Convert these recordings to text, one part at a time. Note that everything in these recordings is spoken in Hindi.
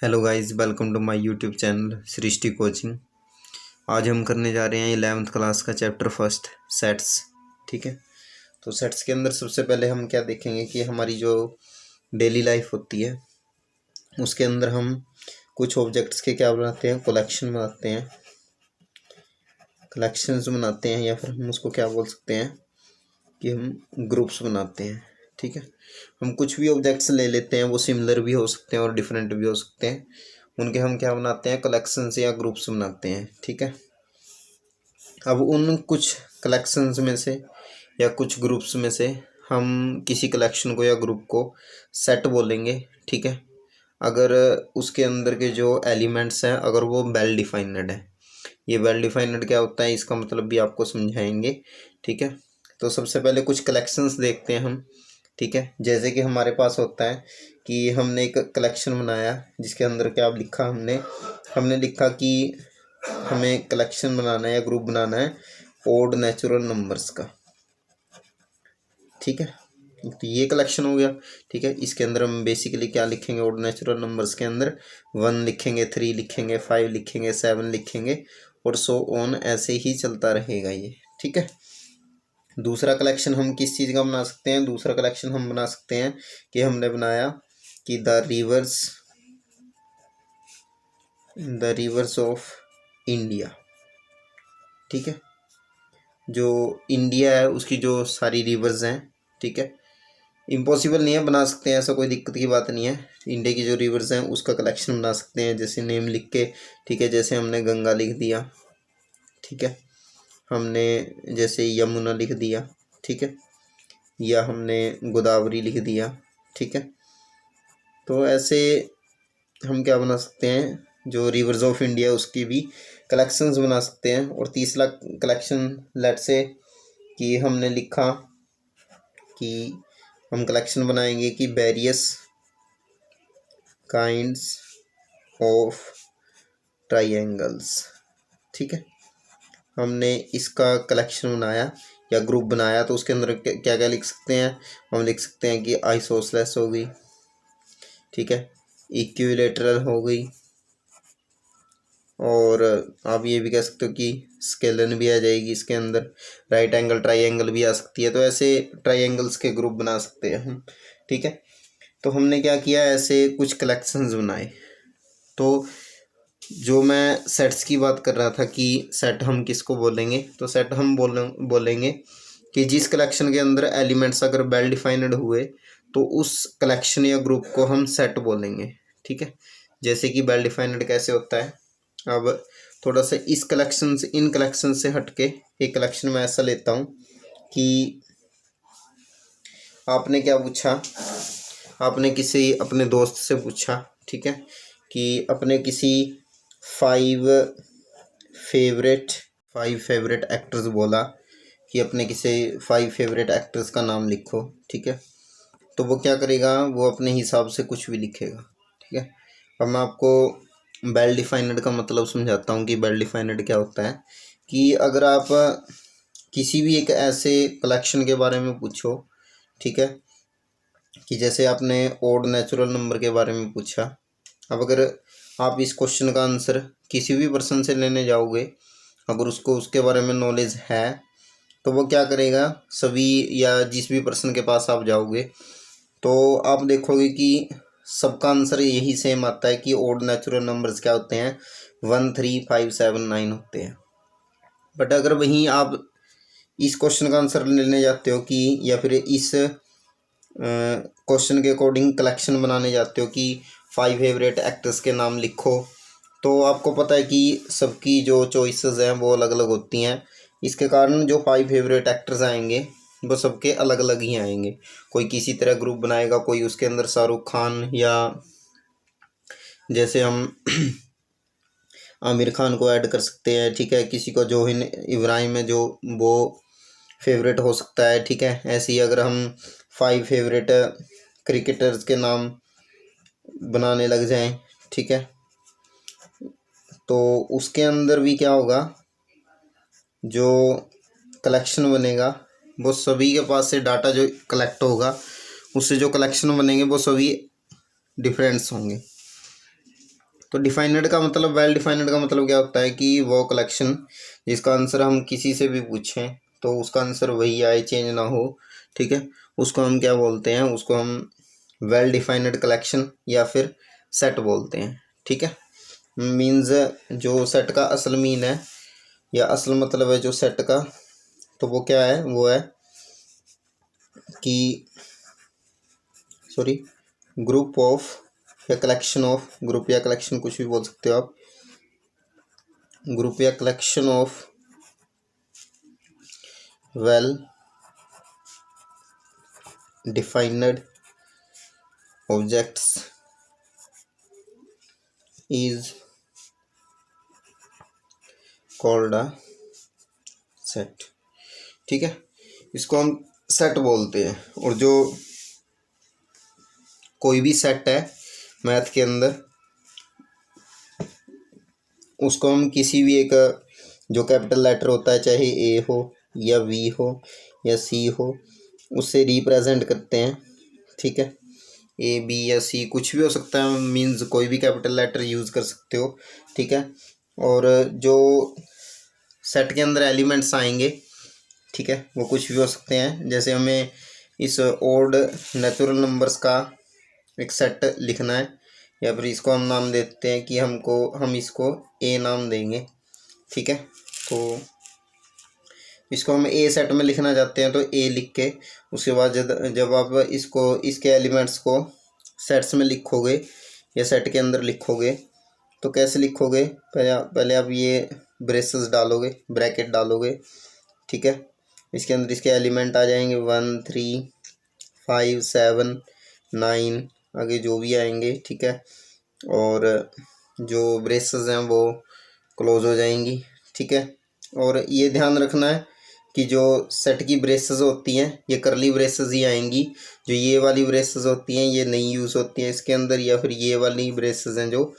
Hello guys, welcome to my YouTube channel Srishti coaching. आज हम करने जा रहे हैं 11th क्लास का चैप्टर फर्स्ट सेट्स। ठीक है, तो सेट्स के अंदर सबसे पहले हम क्या देखेंगे कि हमारी जो डेली लाइफ होती है उसके अंदर हम कुछ ऑब्जेक्ट्स के क्या बनाते हैं, कलेक्शन बनाते हैं, कलेक्शंस बनाते हैं, या फिर हम उसको क्या बोल सकते हैं कि हम ग्रुप्स बनाते हैं। ठीक है, हम कुछ भी ऑब्जेक्ट्स ले लेते हैं, वो सिमिलर भी हो सकते हैं और डिफरेंट भी हो सकते हैं, उनके हम क्या बनाते हैं, कलेक्शंस या ग्रुप्स बनाते हैं। ठीक है, अब उन कुछ कलेक्शंस में से या कुछ ग्रुप्स में से हम किसी कलेक्शन को या ग्रुप को सेट बोलेंगे। ठीक है, अगर उसके अंदर के जो एलिमेंट्स हैं अगर वो वेल डिफाइंड है। ये वेल डिफाइंड क्या होता है, इसका मतलब भी आपको समझाएंगे। ठीक है, तो सबसे पहले कुछ कलेक्शंस देखते हैं हम। ठीक है, जैसे कि हमारे पास होता है कि हमने एक कलेक्शन बनाया जिसके अंदर क्या लिखा, हमने लिखा कि हमें कलेक्शन बनाना है या ग्रुप बनाना है ओड नेचुरल नंबर्स का। ठीक है, तो ये कलेक्शन हो गया। ठीक है, इसके अंदर हम बेसिकली क्या लिखेंगे, ओड नेचुरल नंबर्स के अंदर 1 लिखेंगे, 3 लिखेंगे, 5 लिखेंगे, 7 लिखेंगे और सो ऑन, ऐसे ही चलता रहेगा ये। ठीक है, दूसरा कलेक्शन हम किस चीज़ का बना सकते हैं, दूसरा कलेक्शन हम बना सकते हैं कि हमने बनाया कि द रिवर्स ऑफ इंडिया। ठीक है, जो इंडिया है उसकी जो सारी रिवर्स हैं। ठीक है, इम्पॉसिबल नहीं है, बना सकते हैं, ऐसा कोई दिक्कत की बात नहीं है। इंडिया की जो रिवर्स हैं उसका कलेक्शन बना सकते हैं, जैसे नेम लिख के। ठीक है, जैसे हमने गंगा लिख दिया। ठीक है, हमने जैसे यमुना लिख दिया। ठीक है, या हमने गोदावरी लिख दिया। ठीक है, तो ऐसे हम क्या बना सकते हैं, जो रिवर्स ऑफ इंडिया उसकी भी कलेक्शंस बना सकते हैं। और तीसरा कलेक्शन लेट से कि हमने लिखा कि हम कलेक्शन बनाएंगे कि वेरियस काइंड्स ऑफ ट्राइंगल्स। ठीक है, हमने इसका कलेक्शन बनाया या ग्रुप बनाया, तो उसके अंदर क्या क्या लिख सकते हैं, हम लिख सकते हैं कि आइसोसेलेस हो गई। ठीक है, इक्विलेटरल हो गई, और आप ये भी कह सकते हो कि स्केलन भी आ जाएगी इसके अंदर, राइट एंगल ट्राइंगल भी आ सकती है। तो ऐसे ट्राइंगल्स के ग्रुप बना सकते हैं हम। ठीक है, तो हमने क्या किया, ऐसे कुछ कलेक्शंस बनाए। तो जो मैं सेट्स की बात कर रहा था कि सेट हम किसको बोलेंगे, तो सेट हम बोलेंगे कि जिस कलेक्शन के अंदर एलिमेंट्स अगर वेल डिफाइंड हुए तो उस कलेक्शन या ग्रुप को हम सेट बोलेंगे। ठीक है, जैसे कि वेल डिफाइंड कैसे होता है, अब थोड़ा सा इन कलेक्शन से हटके एक कलेक्शन में ऐसा लेता हूँ कि आपने क्या पूछा, आपने किसी अपने दोस्त से पूछा। ठीक है, कि अपने किसी फाइव फेवरेट एक्टर्स बोला कि अपने किसी 5 फेवरेट एक्टर्स का नाम लिखो। ठीक है, तो वो क्या करेगा, वो अपने हिसाब से कुछ भी लिखेगा। ठीक है, अब मैं आपको वेल डिफाइंड का मतलब समझाता हूँ कि वेल डिफाइंड क्या होता है। कि अगर आप किसी भी एक ऐसे कलेक्शन के बारे में पूछो, ठीक है, कि जैसे आपने ओड नेचुरल नंबर के बारे में पूछा, अब अगर आप इस क्वेश्चन का आंसर किसी भी पर्सन से लेने जाओगे, अगर उसको उसके बारे में नॉलेज है तो वो क्या करेगा, सभी या जिस भी पर्सन के पास आप जाओगे तो आप देखोगे कि सबका आंसर यही सेम आता है कि ओड नेचुरल नंबर्स क्या होते हैं, 1 3 5 7 9 होते हैं। बट अगर वहीं आप इस क्वेश्चन का आंसर लेने जाते हो कि, या फिर इस क्वेश्चन के अकॉर्डिंग कलेक्शन बनाने जाते हो कि 5 फेवरेट एक्टर्स के नाम लिखो, तो आपको पता है कि सबकी जो चॉइसेस हैं वो अलग अलग होती हैं। इसके कारण जो 5 फेवरेट एक्टर्स आएंगे वो सबके अलग अलग ही आएंगे। कोई किसी तरह ग्रुप बनाएगा, कोई उसके अंदर शाहरुख खान, या जैसे हम आमिर खान को ऐड कर सकते हैं। ठीक है, किसी को जोहिन इब्राहिम है जो वो फेवरेट हो सकता है। ठीक है, ऐसे ही अगर हम 5 फेवरेट क्रिकेटर्स के नाम बनाने लग जाएं, ठीक है, तो उसके अंदर भी क्या होगा, जो कलेक्शन बनेगा वो सभी के पास से डाटा जो कलेक्ट होगा, उससे जो कलेक्शन बनेंगे वो सभी डिफरेंट्स होंगे। तो डिफाइनड का मतलब, वेल डिफाइनड का मतलब क्या होता है कि वो कलेक्शन जिसका आंसर हम किसी से भी पूछें तो उसका आंसर वही आए, चेंज ना हो, ठीक है, उसको हम क्या बोलते हैं, उसको हम वेल डिफाइनड कलेक्शन या फिर सेट बोलते हैं, ठीक है। मीन्स जो सेट का असल मीन है या असल मतलब है जो सेट का, तो वो क्या है, वो है कि सॉरी ग्रुप ऑफ या कलेक्शन ऑफ, ग्रुप या कलेक्शन कुछ भी बोल सकते हो आप, ग्रुप या collection of well defined objects is called a set, ठीक है, इसको हम सेट बोलते हैं। और जो कोई भी सेट है मैथ के अंदर, उसको हम किसी भी एक जो कैपिटल लेटर होता है, चाहे ए हो या वी हो या सी हो, उससे रिप्रेजेंट करते हैं, ठीक है। ए बी या सी कुछ भी हो सकता है, मीन्स कोई भी कैपिटल लेटर यूज़ कर सकते हो, ठीक है। और जो सेट के अंदर एलिमेंट्स आएंगे, ठीक है, वो कुछ भी हो सकते हैं। जैसे हमें इस ओड नेचुरल नंबर्स का एक सेट लिखना है, या फिर इसको हम नाम देते हैं कि हम इसको ए नाम देंगे, ठीक है। तो इसको हम ए सेट में लिखना चाहते हैं तो ए लिख के, उसके बाद जब आप इसको, इसके एलिमेंट्स को सेट्स में लिखोगे या सेट के अंदर लिखोगे तो कैसे लिखोगे, पहले आप ये ब्रेसेस डालोगे, ब्रैकेट डालोगे, ठीक है। इसके अंदर इसके एलिमेंट आ जाएंगे 1 3 5 7 9, आगे जो भी आएंगे, ठीक है। और जो ब्रेसेस हैं वो क्लोज हो जाएंगी, ठीक है। और ये ध्यान रखना है कि जो सेट की ब्रेसेस होती हैं ये करली ब्रेसेस ही आएंगी, जो ये वाली ब्रेसेस होती हैं ये नहीं यूज़ होती हैं इसके अंदर, या फिर ये वाली ब्रेसेस हैं जो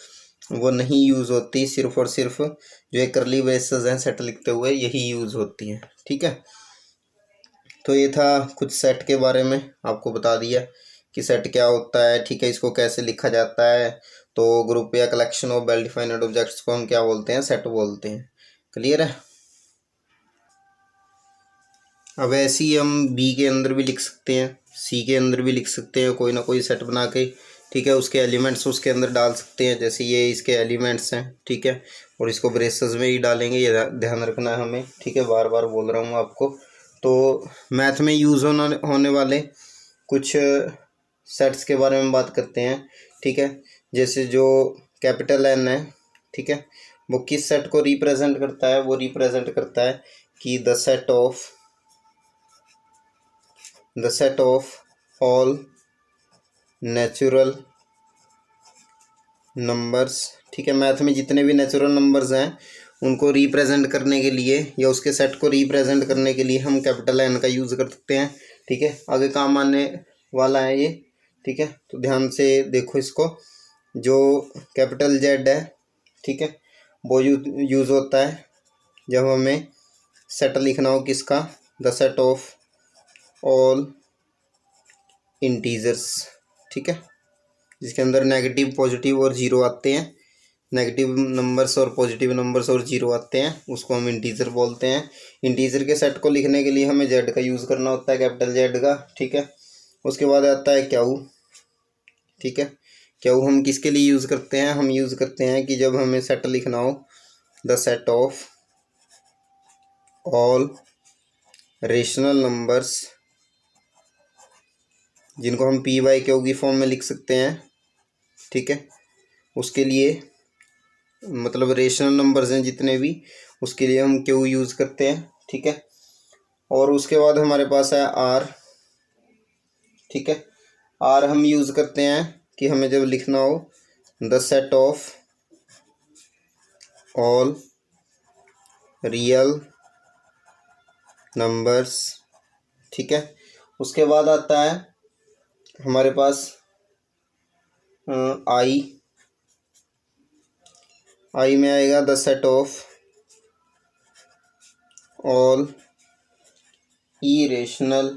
वो नहीं यूज़ होती, सिर्फ और सिर्फ जो ये करली ब्रेसेस हैं सेट लिखते हुए यही यूज़ होती हैं, ठीक है। तो ये था कुछ सेट के बारे में, आपको बता दिया कि सेट क्या होता है, ठीक है, इसको कैसे लिखा जाता है। तो ग्रुप या collection of well defined objects को हम क्या बोलते हैं, सेट बोलते हैं। क्लियर है। अब ऐसे ही हम बी के अंदर भी लिख सकते हैं, सी के अंदर भी लिख सकते हैं, कोई ना कोई सेट बना के, ठीक है, उसके एलिमेंट्स उसके अंदर डाल सकते हैं। जैसे ये इसके एलिमेंट्स हैं, ठीक है, और इसको ब्रेसेस में ही डालेंगे, ये ध्यान रखना है हमें, ठीक है, बार बार बोल रहा हूँ आपको। तो मैथ में यूज़ होने वाले कुछ सेट्स के बारे में बात करते हैं, ठीक है। जैसे जो कैपिटल एन है, ठीक है, वो किस सेट को रिप्रेजेंट करता है, वो रिप्रेजेंट करता है कि the set of all natural numbers, ठीक है, मैथ में जितने भी नेचुरल नंबर्स हैं उनको रिप्रेजेंट करने के लिए या उसके सेट को रिप्रेजेंट करने के लिए हम कैपिटल एन का यूज़ कर सकते हैं, ठीक है, आगे काम आने वाला है ये, ठीक है। तो ध्यान से देखो इसको, जो कैपिटल जेड है, ठीक है, वो यूज़ होता है जब हमें सेट लिखना हो किसका, the set of all integers, ठीक है, जिसके अंदर नेगेटिव पॉजिटिव और जीरो आते हैं, नेगेटिव नंबर्स और पॉजिटिव नंबर्स और जीरो आते हैं, उसको हम इंटीजर बोलते हैं। इंटीजर के सेट को लिखने के लिए हमें जेड का यूज़ करना होता है, कैपिटल जेड का, ठीक है। उसके बाद आता है क्यू, ठीक है, क्यू हम किसके लिए यूज़ करते हैं, हम यूज़ करते हैं कि जब हमें सेट लिखना हो, the set of all rational numbers, जिनको हम पी बाई क्यू की फॉर्म में लिख सकते हैं, ठीक है, उसके लिए मतलब रेशनल नंबर्स हैं जितने भी, उसके लिए हम क्यू यूज़ करते हैं, ठीक है। और उसके बाद हमारे पास है आर, ठीक है, आर हम यूज़ करते हैं कि हमें जब लिखना हो the set of all real numbers, ठीक है। उसके बाद आता है हमारे पास आई, आई में आएगा the set of all irrational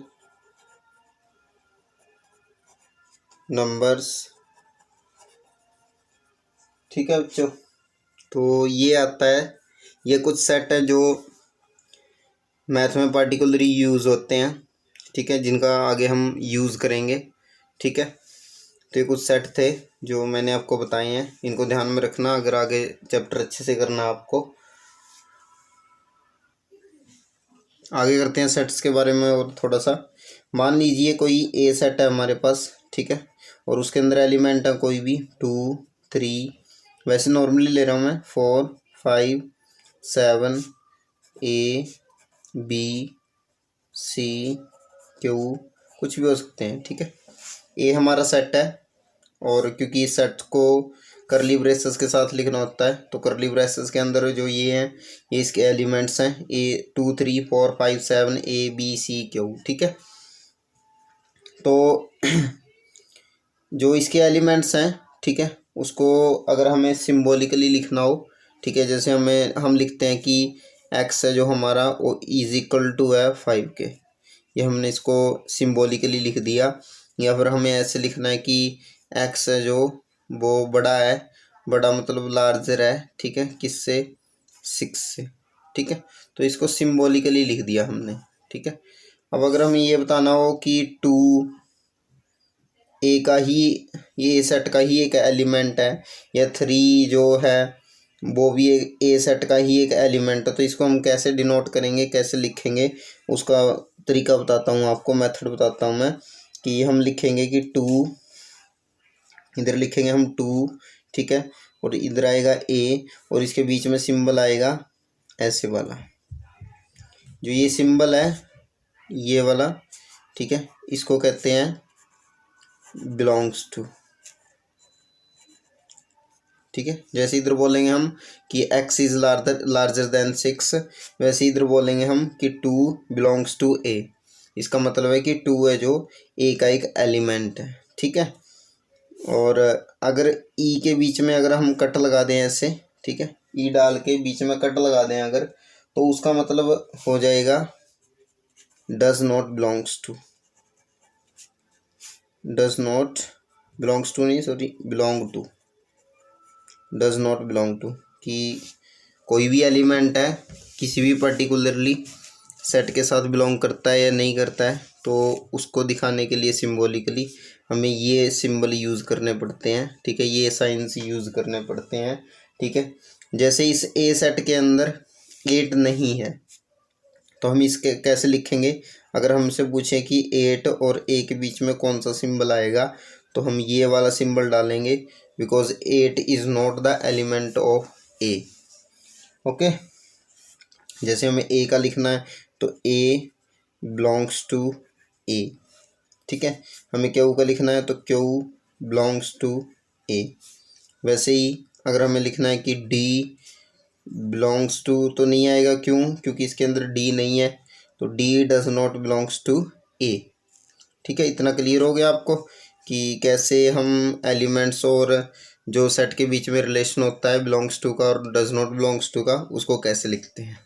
numbers, ठीक है बच्चों, तो ये आता है, ये कुछ सेट है जो मैथ में पार्टिकुलरली यूज़ होते हैं, ठीक है, जिनका आगे हम यूज़ करेंगे। ठीक है, तो ये कुछ सेट थे जो मैंने आपको बताए हैं, इनको ध्यान में रखना अगर आगे चैप्टर अच्छे से करना आपको। आगे करते हैं सेट्स के बारे में और थोड़ा सा। मान लीजिए कोई ए सेट है हमारे पास, ठीक है, और उसके अंदर एलिमेंट है कोई भी 2 3, वैसे नॉर्मली ले रहा हूँ मैं 4 5 7, ए बी सी क्यू, कुछ भी हो सकते हैं। ठीक है, ए हमारा सेट है, और क्योंकि इस सेट को करली ब्रेसेस के साथ लिखना होता है, तो करली ब्रेसेस के अंदर जो ये हैं ये इसके एलिमेंट्स हैं, ए 2 3 4 5 7 ए बी सी क्यू। ठीक है, तो जो इसके एलिमेंट्स हैं, ठीक है, उसको अगर हमें सिम्बॉलिकली लिखना हो, ठीक है, जैसे हम लिखते हैं कि एक्स है जो हमारा वो इज इक्वल टू है 5 के, ये हमने इसको सिम्बॉलिकली लिख दिया। या फिर हमें ऐसे लिखना है कि एक्स है जो वो बड़ा है, बड़ा मतलब लार्जर है, ठीक है, किससे 6 से। ठीक है, तो इसको सिम्बॉलिकली लिख दिया हमने। ठीक है, अब अगर हमें ये बताना हो कि 2 ए का ही, ये सेट का ही एक एलिमेंट है, या 3 जो है वो भी ए सेट का ही एक एलिमेंट है, तो इसको हम कैसे डिनोट करेंगे, कैसे लिखेंगे, उसका तरीका बताता हूँ आपको, मेथड बताता हूँ मैं। कि हम लिखेंगे कि 2, इधर लिखेंगे हम 2, ठीक है, और इधर आएगा ए, और इसके बीच में सिंबल आएगा ऐसे वाला, जो ये सिंबल है ये वाला, ठीक है, इसको कहते हैं बिलोंग्स टू। ठीक है, जैसे इधर बोलेंगे हम कि x इज लार्जर देन 6, वैसे इधर बोलेंगे हम कि 2 बिलोंग्स टू a। इसका मतलब है कि 2 है जो a का एक एलिमेंट है। ठीक है, और अगर e के बीच में अगर हम कट लगा दें ऐसे, ठीक है, e डाल के बीच में कट लगा दें अगर, तो उसका मतलब हो जाएगा does not belongs to, does not belongs to नहीं, sorry, belong to, does not belong to, कि कोई भी एलिमेंट है किसी भी पर्टिकुलरली सेट के साथ बिलोंग करता है या नहीं करता है, तो उसको दिखाने के लिए सिम्बॉलिकली हमें ये सिंबल यूज़ करने पड़ते हैं। ठीक है, ये साइंस यूज़ करने पड़ते हैं। ठीक है, जैसे इस ए सेट के अंदर 8 नहीं है, तो हम इसके कैसे लिखेंगे, अगर हमसे पूछे कि 8 और ए के बीच में कौन सा सिंबल आएगा, तो हम ये वाला सिंबल डालेंगे, because 8 is not the element of A. Okay, जैसे हमें ए का लिखना है तो ए बिलोंग्स टू ए। ठीक है, हमें क्यू का लिखना है तो क्यू बिलोंग्स टू ए। वैसे ही अगर हमें लिखना है कि डी बिलोंग्स टू, तो नहीं आएगा, क्यों, क्योंकि इसके अंदर डी नहीं है, तो D does not belongs to A. ठीक है, इतना क्लियर हो गया आपको कि कैसे हम एलिमेंट्स और जो सेट के बीच में रिलेशन होता है बिलोंग्स टू का और डज नॉट बिलोंग्स टू का, उसको कैसे लिखते हैं।